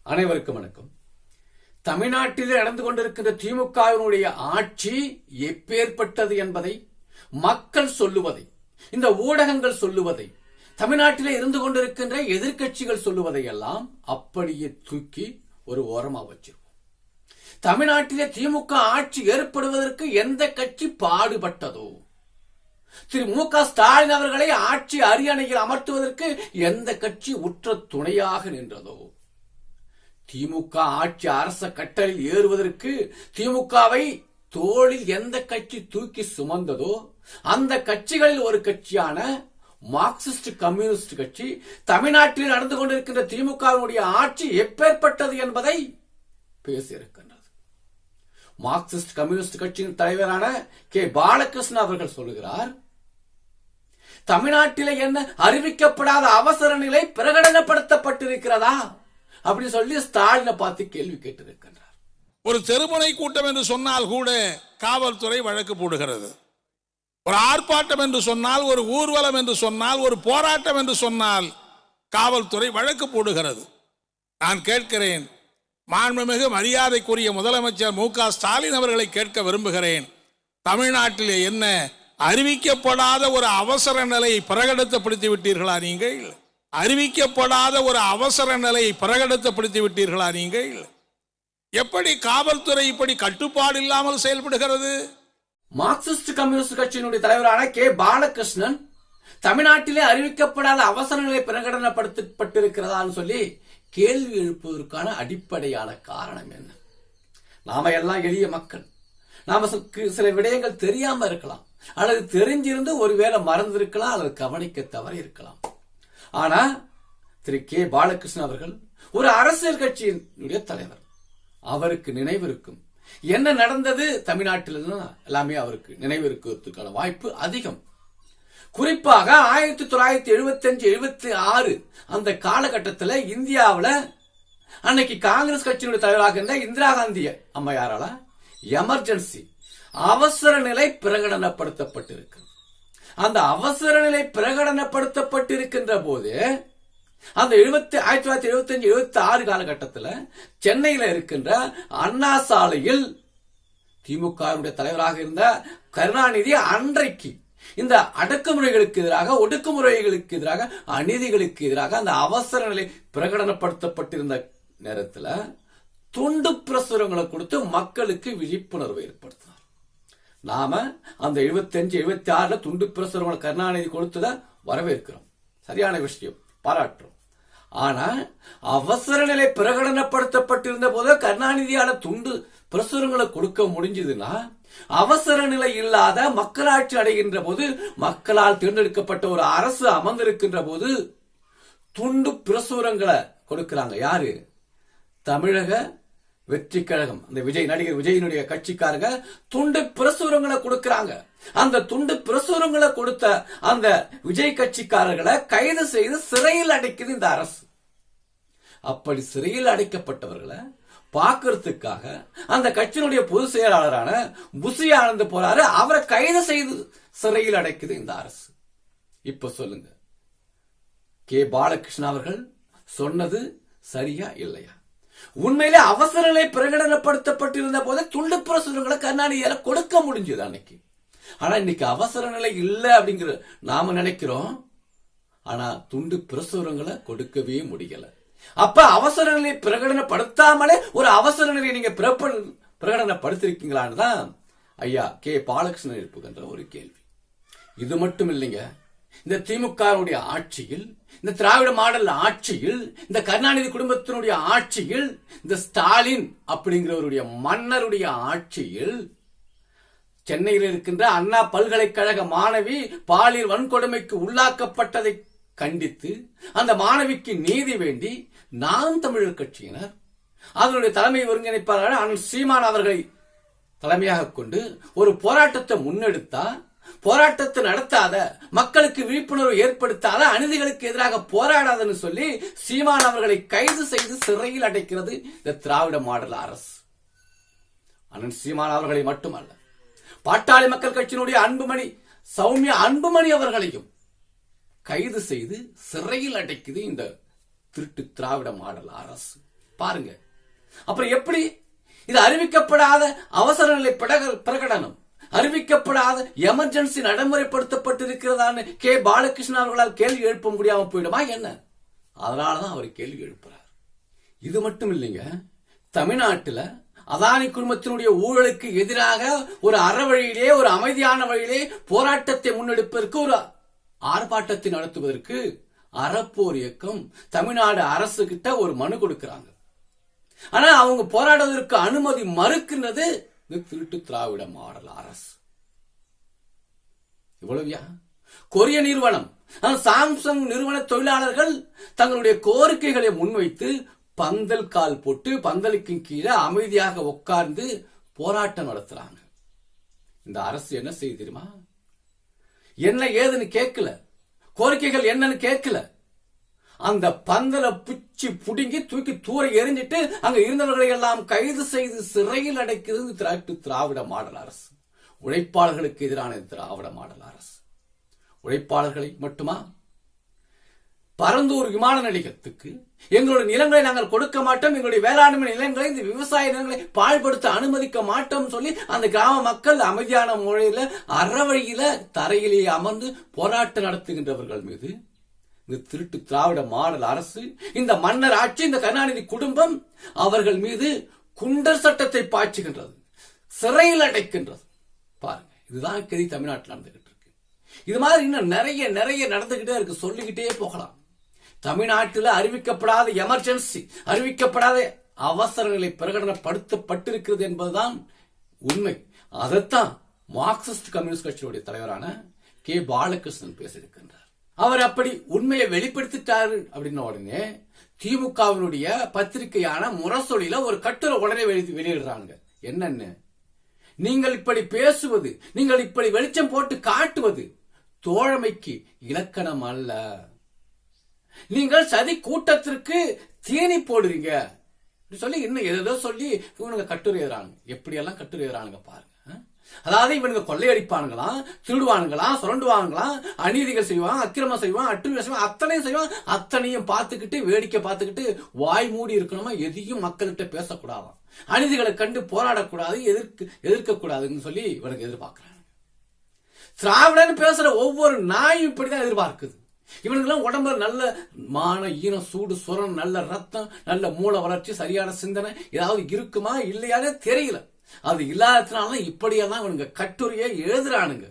அனைவருக்கும் வணக்கம். தமிழ்நாட்டில் நடந்து கொண்டிருக்கின்ற திமுகவினுடைய ஆட்சி எப்பேற்பட்டது என்பதை மக்கள் சொல்லுவதை, இந்த ஊடகங்கள் சொல்லுவதை, தமிழ்நாட்டிலே இருந்து கொண்டிருக்கின்ற எதிர்க்கட்சிகள் சொல்லுவதை எல்லாம் அப்படியே தூக்கி ஒரு ஓரமா வச்சிருவோம். தமிழ்நாட்டிலே திமுக ஆட்சி ஏற்படுவதற்கு எந்த கட்சி பாடுபட்டதோ, திரு மு.க. ஸ்டாலின் அவர்களை ஆட்சி அரியணையில் அமர்த்துவதற்கு எந்த கட்சி உற்ற துணையாக நின்றதோ, திமுக ஆட்சி அரச கட்டளில் ஏறுவதற்கு திமுகவை தோளில் எந்த கட்சி தூக்கி சுமந்ததோ அந்த கட்சிகளில் ஒரு கட்சியான மார்க்சிஸ்ட் கம்யூனிஸ்ட் கட்சி தமிழ்நாட்டில் நடந்து கொண்டிருக்கின்ற திமுகவினுடைய ஆட்சி எப்பேற்பட்டது என்பதை பேசியிருக்கின்றது. மார்க்சிஸ்ட் கம்யூனிஸ்ட் கட்சியின் தலைவரான கே. பாலகிருஷ்ணன் அவர்கள் சொல்லுகிறார், தமிழ்நாட்டிலே என்ன அறிவிக்கப்படாத அவசர நிலை பிரகடனப்படுத்தப்பட்டிருக்கிறதா அப்படி சொல்லி ஸ்டாலினை பார்த்து கேள்வி கேட்டிருக்கின்றார். ஒரு தெருமுனை கூட்டம் என்று சொன்னால் கூட காவல்துறை வழக்கு போடுகிறது. ஒரு ஆர்ப்பாட்டம் என்று சொன்னால், ஒரு ஊர்வலம் என்று சொன்னால், ஒரு போராட்டம் என்று சொன்னால் காவல்துறை வழக்கு போடுகிறது. நான் கேட்கிறேன், மாண்புமிகு மரியாதைக்குரிய முதலமைச்சர் மு.க. ஸ்டாலின் அவர்களை கேட்க விரும்புகிறேன், தமிழ்நாட்டிலே என்ன அறிவிக்கப்படாத ஒரு அவசர நிலையை பிரகடனப்படுத்தி விட்டீர்களா நீங்கள்? அறிவிக்கப்படாத ஒரு அவசர நிலையை பிரகடனப்படுத்தி விட்டீர்களா நீங்கள்? எப்படி காவல்துறை இப்படி கட்டுப்பாடு இல்லாமல் செயல்படுகிறது? மார்க்சிஸ்ட் கம்யூனிஸ்ட் கட்சியினுடைய தலைவரான கே. பாலகிருஷ்ணன் தமிழ்நாட்டிலே அறிவிக்கப்படாத அவசர நிலை பிரகடனப்படுத்தப்பட்டிருக்கிறதான்னு சொல்லி கேள்வி எழுப்புவதற்கான அடிப்படையான காரணம் என்ன? நாம எல்லாம் எளிய மக்கள், நாம சில விடயங்கள் தெரியாம இருக்கலாம், அல்லது தெரிஞ்சிருந்து ஒருவேளை மறந்திருக்கலாம், அல்லது கவனிக்க தவறி இருக்கலாம். ஆனா திரு கே. பாலகிருஷ்ணன் அவர்கள் ஒரு அரசியல் கட்சியினுடைய தலைவர், அவருக்கு நினைவு இருக்கும். என்ன நடந்தது தமிழ்நாட்டில் எல்லாமே அவருக்கு நினைவு இருக்கிறதுக்கான வாய்ப்பு அதிகம். குறிப்பாக 1975-76 அந்த காலகட்டத்தில் இந்தியாவில் அன்னைக்கு காங்கிரஸ் கட்சியினுடைய தலைவராக இருந்த இந்திரா காந்தி அம்மையாரால எமர்ஜென்சி அவசர நிலை பிரகடனப்படுத்தப்பட்டிருக்கு. அந்த அவசர நிலை பிரகடனப்படுத்தப்பட்டிருக்கின்ற போது அந்த 1975-76 காலகட்டத்தில் சென்னையில் இருக்கின்ற அண்ணா சாலையில் திமுக தலைவராக இருந்த கருணாநிதி அன்றைக்கு இந்த அடக்குமுறைகளுக்கு எதிராக, ஒடுக்குமுறைகளுக்கு எதிராக, அநீதிகளுக்கு எதிராக அந்த அவசர நிலை பிரகடனப்படுத்தப்பட்டிருந்த நேரத்தில் துண்டு பிரசுரங்களை கொடுத்து மக்களுக்கு விழிப்புணர்வு ஏற்படுத்தினார். நாம அந்த 75-76 துண்டு பிரசுரங்களை கருணாநிதி கொடுத்தத வரவேற்கிறோம், சரியான விஷயம், பாராட்டுறோம். ஆனா அவசர நிலை பிரகடனப்படுத்தப்பட்டிருந்த போது கருணாநிதியால துண்டு பிரசுரங்களை கொடுக்க முடிஞ்சதுன்னா, அவசர நிலை இல்லாத மக்களாட்சி அடைகின்ற போது, மக்களால் தேர்ந்தெடுக்கப்பட்ட ஒரு அரசு அமர்ந்திருக்கின்ற போது துண்டு பிரசுரங்களை கொடுக்கிறாங்க. யாரு? தமிழக வெற்றி கழகம், அந்த நடிகர் விஜயினுடைய கட்சிக்காரங்க துண்டு பிரசுரங்களை கொடுக்கிறாங்க. அந்த துண்டு பிரசுரங்களை கொடுத்த அந்த விஜய் கட்சிக்காரர்களை கைது செய்து சிறையில் அடைக்குது இந்த அரசு. அப்படி சிறையில் அடைக்கப்பட்டவர்களை பார்க்கறதுக்காக அந்த கட்சியினுடைய பொதுச் செயலாளரான புசி ஆனந்த் போறாரு, அவரை கைது செய்து சிறையில் அடைக்குது இந்த அரசு. இப்ப சொல்லுங்க, கே. பாலகிருஷ்ணன் அவர்கள் சொன்னது சரியா இல்லையா? உண்மையிலே அவசர நிலை பிரகடனப்படுத்தப்பட்டிருந்த போது துண்டு பிரசுரங்களை கருணாநிதியால கொடுக்க முடிஞ்சது அன்னைக்கு. ஆனா இன்னைக்கு அவசர நிலை இல்லை அப்படிங்கிற நாம நினைக்கிறோம், ஆனா துண்டு பிரசுரங்களை கொடுக்கவே முடியல. அப்ப அவசர நிலை பிரகடனப்படுத்தாமலே ஒரு அவசர நிலையை நீங்க பிரகடனப்படுத்திருக்கீங்களான்னு தான் ஐயா கே. பாலகிருஷ்ணன் எழுப்புகின்ற ஒரு கேள்வி. இது மட்டும் இல்லைங்க, இந்த திமுக ஆட்சியில், இந்த திராவிட மாடல் ஆட்சியில், இந்த கருணாநிதி குடும்பத்தினுடைய ஆட்சியில், இந்த ஸ்டாலின் அப்படிங்கிறவருடைய மன்னருடைய ஆட்சியில் சென்னையில் இருக்கின்ற அண்ணா பல்கலைக்கழக மாணவி பாலியல் வன்கொடுமைக்கு உள்ளாக்கப்பட்டதை கண்டித்து அந்த மாணவிக்கு நீதி வேண்டி நாம் தமிழர் கட்சியினர் அதனுடைய தலைமை ஒருங்கிணைப்பாளர் அண்ணன் சீமான் அவர்களை தலைமையாக கொண்டு ஒரு போராட்டத்தை முன்னெடுத்தா, போராட்டத்தை நடத்தாத, மக்களுக்கு விழிப்புணர்வு ஏற்படுத்தாத, அநீதிகளுக்கு எதிராக போராடாதன்னு சொல்லி சீமான் அவர்களை கைது செய்து சிறையில் அடைக்கிறது இந்த திராவிட மாடல் அரசு. அண்ணன் சீமான் அவர்களை மட்டுமல்ல, பாட்டாளி மக்கள் கட்சியினுடைய அன்புமணி, சௌமியா அன்புமணி அவர்களையும் கைது செய்து சிறையில் அடைக்குது இந்த திருட்டு திராவிட மாடல் அரசு. பாருங்க. அப்புறம் எப்படி இது அறிவிக்கப்படாத அவசர நிலை பிரகடனம், அறிவிக்கப்படாத எமர்ஜென்சி நடைமுறைப்படுத்தப்பட்டிருக்கிறதான்னு கே பாலகிருஷ்ணன் அவர்களால் கேள்வி எழுப்ப முடியாம போயிடுமா என்ன? அதனாலதான் அவர் கேள்வி எழுப்புறார். இது மட்டும் இல்லைங்க, தமிழ்நாட்டில் அதானி குடும்பத்தினுடைய ஊழலுக்கு எதிராக ஒரு அறவழியிலே, ஒரு அமைதியான வழியிலே போராட்டத்தை முன்னெடுப்பதற்கு, ஒரு ஆர்ப்பாட்டத்தை நடத்துவதற்கு அறப்போர் இயக்கம் தமிழ்நாடு அரசு கிட்ட ஒரு மனு கொடுக்கிறாங்க. ஆனா அவங்க போராடுவதற்கு அனுமதி மறுக்கின்றது திருட்டு திராவிட மாடல் அரசு. இவ்வளவுயா? கொரிய நிறுவனம், சாம்சங் நிறுவன தொழிலாளர்கள் தங்களுடைய கோரிக்கைகளை முன்வைத்து பந்தல் கால் போட்டு பந்தலுக்கு கீழே அமைதியாக உட்கார்ந்து போராட்டம் நடத்துறாங்க. இந்த அரசு என்ன செய்ய தெரியுமா? என்ன ஏதுன்னு கேட்கல, கோரிக்கைகள் என்னன்னு கேட்கல. அந்த பந்தல பிச்சு புடுங்கி தூக்கி தூர எரிஞ்சிட்டு அங்க இருந்தவர்களை எல்லாம் கைது செய்து சிறையில் அடைக்கிறது திராவிட மாடல் அரசு. உழைப்பாளர்களுக்கு எதிரான திராவிட மாடல் அரசு. உழைப்பாளர்களை மட்டுமா? பரந்தூர் விமான நிலையத்துக்கு எங்களுடைய நிலங்களை நாங்கள் கொடுக்க மாட்டோம், எங்களுடைய வேளாண்மை நிலங்களை, இந்த விவசாய நிலங்களை பாழ்படுத்த அனுமதிக்க மாட்டோம் சொல்லி அந்த கிராம மக்கள் அமைதியான முறையில அறவழியில தரையிலேயே அமர்ந்து போராட்டம் நடத்துகின்றவர்கள் மீது இந்த திருட்டு திராவிட மாடல் அரசு, இந்த மன்னர் ஆட்சி, இந்த கருணாநிதி குடும்பம் அவர்கள் மீது குண்டர் சட்டத்தை பாய்ச்சுகின்றது, சிறையில் அடைக்கின்றது. பாருங்க, இதுதான் கதி தமிழ்நாட்டில் நடந்துகிட்டு இருக்கு. இது மாதிரி இன்னும் நிறைய நிறைய நடந்துகிட்டே இருக்கு, சொல்லிக்கிட்டே போகலாம். தமிழ்நாட்டில் அறிவிக்கப்படாத எமர்ஜென்சி, அறிவிக்கப்படாத அவசர நிலை பிரகடனப்படுத்தப்பட்டிருக்கிறது என்பதுதான் உண்மை. அதைத்தான் மார்க்சிஸ்ட் கம்யூனிஸ்ட் கட்சியுடைய தலைவரான கே பாலகிருஷ்ணன் பேசியிருக்கின்றார். அவர் அப்படி உண்மையை வெளிப்படுத்திட்டாரு அப்படின்ன உடனே திமுகவினுடைய பத்திரிகையான முரசொலியில ஒரு கட்டுரை உடனே வெளியிடுறாங்க. என்னன்னு? நீங்கள் இப்படி பேசுவது, நீங்கள் இப்படி வெளிச்சம் போட்டு காட்டுவது தோழமைக்கு இலக்கணம் அல்ல. நீங்கள் சதி கூட்டத்திற்கு தீனி போடுறீங்க சொல்லி இன்னும் ஏதோ சொல்லி இவனுங்க கட்டுரை எழுதுறாங்க. எப்படி எல்லாம் கட்டுரை எழுதுறானுங்க பாருங்க. அதாவது இவனுங்க கொள்ளையடிப்பானுங்களாம், திருடுவானுங்களாம், சுரண்டுவானுங்களாம், அநீதிகள் செய்வான், அக்கிரமம் செய்வான், அட்டுமை செய்வான், அத்தனையும் செய்வான். அத்தனையும் பார்த்துக்கிட்டு வேடிக்கை பார்த்துக்கிட்டு வாய் மூடி இருக்கணுமா, எதையும் மக்கள்கிட்ட பேசக்கூடாதாம், அநீதிகளை கண்டு போராடக்கூடாது, எதிர்க்க கூடாதுன்னு சொல்லி இவனுக்கு எதிர்பார்க்கிறாங்க. திராவிடன்னு பேசுற ஒவ்வொரு நாயும் இப்படிதான் எதிர்பார்க்குது. இவனுக்கெல்லாம் உடம்புல நல்ல மான, ஈனம், சூடு, சுரம், நல்ல ரத்தம், நல்ல மூல வளர்ச்சி, சரியான சிந்தனை ஏதாவது இருக்குமா இல்லையானே தெரியல. அது இல்லாததுனால இப்படியெல்லாம் இவனுங்க கட்டுரையை எழுதுறானுங்க.